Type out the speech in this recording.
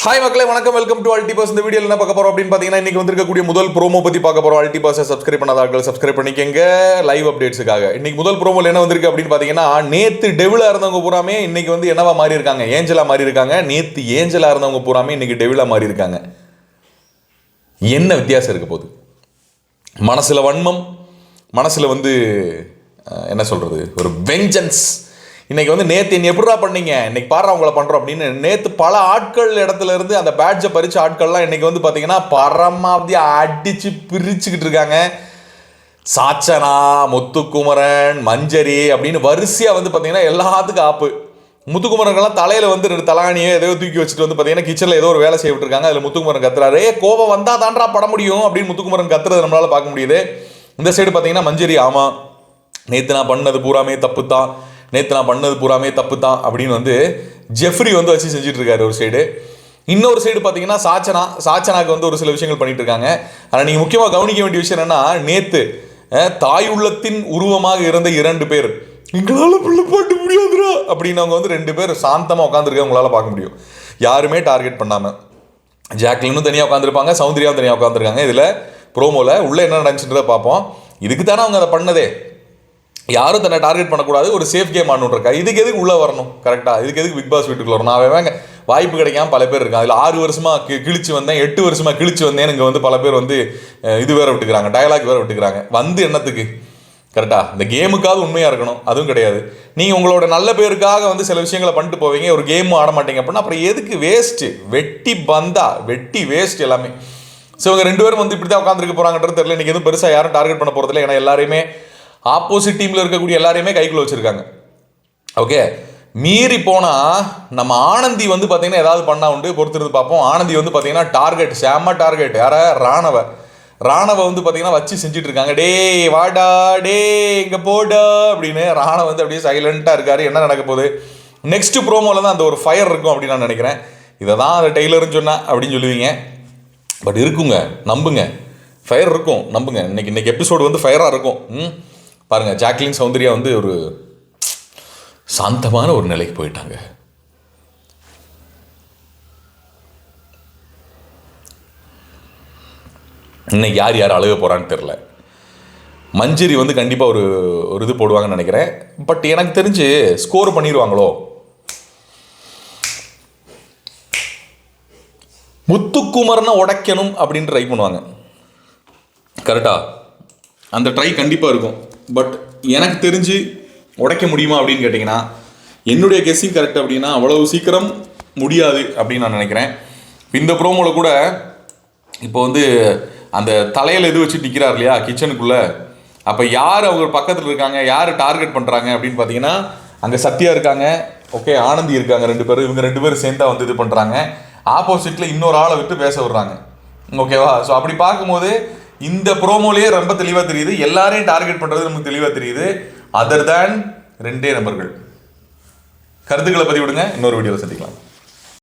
Hi மக்களே, வணக்கம். Welcome to அல்டிபாஸ். இந்த வீடியோவில் என்ன பார்க்க போறோம் அப்படின்னு பார்த்தீங்கன்னா, இன்னைக்கு வந்திருக்கக்கூடிய முதல் ப்ரோமோ பற்றி பார்க்க போறோம். அல்டிபாஸை சப்ஸ்கிரைப் பண்ணாதார்கள் சப்ஸ்கிரைப் பண்ணிக்கங்க லைவ் அப்டேட்ஸுக்காக. இன்னைக்கு முதல் ப்ரோமோவில் என்ன வந்திருக்கு அப்படின்னு பார்த்தீங்கன்னா, நேற்று டெவிலாக இருந்தவங்க பூராமே இன்னைக்கு வந்து என்னவா மாறி இருக்காங்க, ஏஞ்சலா மாறி இருக்காங்க. நேற்று ஏஞ்சலா இருந்தவங்க பூராமே இன்னைக்கு டெவிலா மாறி இருக்காங்க. என்ன வித்தியாசம் இருக்க போகுது? மனசில் வன்மம், மனசில் வந்து என்ன சொல்றது, ஒரு வெஞ்சன்ஸ். இன்னைக்கு வந்து நேற்று என்ன எப்படிடா பண்ணீங்க, இன்னைக்கு பாரு அவங்கள பண்ணுறோம் அப்படின்னு நேற்று பல ஆட்கள் இடத்துல இருந்து அந்த பேட்ஜை பறிச்ச ஆட்கள்லாம் இன்னைக்கு வந்து பார்த்தீங்கன்னா பரமாவதி அடித்து பிரிச்சுக்கிட்டு இருக்காங்க. சாச்சனா, முத்துக்குமரன், மஞ்சரி அப்படின்னு வரிசையாக வந்து பார்த்தீங்கன்னா எல்லாத்துக்கும் ஆப்பு. முத்துக்குமரன்கெல்லாம் தலையில் வந்து ரெண்டு தலானியை ஏதோ தூக்கி வச்சுட்டு வந்து பார்த்தீங்கன்னா கிச்சனில் ஏதோ ஒரு வேலை செய்ய விட்டுருக்காங்க. அதில் முத்துக்குமரன் கத்துறாரு, கோபம் வந்தால் தாண்டா பட முடியும் அப்படின்னு முத்துக்குமரன் கத்துறது நம்மளால் பார்க்க முடியுது. இந்த சைடு பார்த்தீங்கன்னா மஞ்சரி, ஆமாம் நேற்று நான் பண்ணது பூராமே தப்பு தான், அப்படின்னு வந்து ஜெஃப்ரி வந்து வச்சு செஞ்சுட்டு இருக்காரு ஒரு சைடு. இன்னொரு சைடு பார்த்தீங்கன்னா சாச்சனாக்கு வந்து ஒரு சில விஷயங்கள் பண்ணிட்டு இருக்காங்க. ஆனால் நீங்கள் முக்கியமாக கவனிக்க வேண்டிய விஷயம் என்னன்னா, நேற்று தாய் உள்ளத்தின் உருவமாக இருந்த 2 பேர் எங்களால் பிள்ளை பாட்டு முடியாதுரா அப்படின்னு அவங்க வந்து 2 பேர் சாந்தமாக உட்காந்துருக்க உங்களால் பார்க்க முடியும். யாருமே டார்கெட் பண்ணாமல். ஜாக்லினும் தனியாக உட்காந்துருப்பாங்க, சௌந்தர்யாவும் தனியாக உட்காந்துருக்காங்க. இதில் ப்ரோமோவில் உள்ளே என்ன நடந்துச்சுன்றதை பார்ப்போம். இதுக்கு தானே அவங்க அதை பண்ணதே, யாரும் தன்னை டார்கெட் பண்ணக்கூடாது, ஒரு சேஃப் கேம் ஆடணுன்றக்கா. இதுக்கு எதுக்கு உள்ளே வரணும்? கரெக்டாக இதுக்கு எதுக்கு பிக் பாஸ் வீட்டுக்குள்ள வரணும்? நான் வேங்க வாய்ப்பு கிடைக்காம பல பேர் இருக்காங்க. அதில் 6 வருஷமாக கிழிச்சு வந்தேன், 8 வருஷமாக கிழிச்சு வந்தேன். இங்கே வந்து பல பேர் வந்து இது வேறு விட்டுக்கிறாங்க, டயலாக் வேறு விட்டுக்கிறாங்க. வந்து என்னத்துக்கு? கரெக்டாக இந்த கேமுக்காவது உண்மையாக இருக்கணும், அதுவும் கிடையாது. நீங்கள் உங்களோட நல்ல பேருக்காக வந்து சில விஷயங்களை பண்ணிட்டு போவீங்க, ஒரு கேமும் ஆட மாட்டீங்க அப்படின்னா அப்புறம் எதுக்கு? வேஸ்ட்டு, வெட்டி வேஸ்ட் எல்லாமே. ஸோ இவங்க 2 பேரும் வந்து இப்படி தான் உட்காந்துருக்க போகிறாங்கன்றது தெரியல. இன்றைக்கி எதுவும் பெருசாக யாரும் டார்கெட் பண்ண போகிறதில்ல. ஏன்னா எல்லாரையுமே ஆப்போசிட் டீமில் இருக்கக்கூடிய எல்லாரையுமே கைக்குள்ள வச்சுருக்காங்க. ஓகே, மீறி போனால் நம்ம ஆனந்தி வந்து பார்த்தீங்கன்னா ஏதாவது பண்ணா உண்டு, பொறுத்திருந்து பார்ப்போம். ஆனந்தி வந்து பார்த்தீங்கன்னா டார்கெட், செம்ம டார்கெட். யாரை? ராணவ வந்து பார்த்தீங்கன்னா வச்சு செஞ்சுட்டு இருக்காங்க. டே வாடா, டே இங்கே போடா அப்படின்னு. ராணவ வந்து அப்படியே சைலண்ட்டாக இருக்காரு. என்ன நடக்க போகுது? நெக்ஸ்ட் ப்ரோமோவில் தான் அந்த ஒரு ஃபயர் இருக்கும் அப்படின்னு நான் நினைக்கிறேன். இதை தான் அந்த டெய்லர்னு சொன்னா அப்படின்னு சொல்லுவீங்க, பட் இருக்குங்க, நம்புங்க, ஃபயர் இருக்கும், நம்புங்க. இன்னைக்கு எபிசோடு வந்து ஃபயராக இருக்கும். பாருங்கள், ஜாக்லின், சௌந்தர்யா வந்து ஒரு சாந்தமான ஒரு நிலைக்கு போயிட்டாங்க. இன்னைக்கு யார் அழுக போகிறான்னு தெரில. மஞ்சரி வந்து கண்டிப்பாக ஒரு இது போடுவாங்கன்னு நினைக்கிறேன். பட் எனக்கு தெரிஞ்சு ஸ்கோர் பண்ணிடுவாங்களோ. முத்துக்குமரனை உடைக்கணும் அப்படின்னு ட்ரை பண்ணுவாங்க. கரெக்டாக அந்த ட்ரை கண்டிப்பாக இருக்கும். பட் எனக்கு தெரிஞ்சு உடைக்க முடியுமா அப்படின்னு கேட்டிங்கன்னா, என்னுடைய கெஸ்ஸிங் கரெக்ட் அப்படின்னா அவ்வளவு சீக்கிரம் முடியாது அப்படின்னு நான் நினைக்கிறேன். இந்த ப்ரோமோவில் கூட இப்போ வந்து அந்த தலையில் இது வச்சு நிற்கிறார் இல்லையா கிச்சனுக்குள்ளே, அப்போ யார் அவங்க பக்கத்தில் இருக்காங்க, யார் டார்கெட் பண்ணுறாங்க அப்படின்னு பார்த்தீங்கன்னா, அங்கே சத்யா இருக்காங்க, ஓகே, ஆனந்தி இருக்காங்க, 2 பேர். இவங்க 2 பேரும் சேர்ந்தா வந்து இது பண்ணுறாங்க. ஆப்போசிட்டில் இன்னொரு ஆளை விட்டு பேச விடுறாங்க. ஓகேவா? ஸோ அப்படி பார்க்கும்போது இந்த ப்ரோமோலேயே ரொம்ப தெளிவாக தெரியுது, எல்லாரையும் டார்கெட் பண்ணுறது நமக்கு தெளிவாக தெரியுது. அதர் தேன் 2 நபர்கள். கருத்துக்களை பதிவிடுங்க. இன்னொரு வீடியோவில் சந்திக்கலாம்.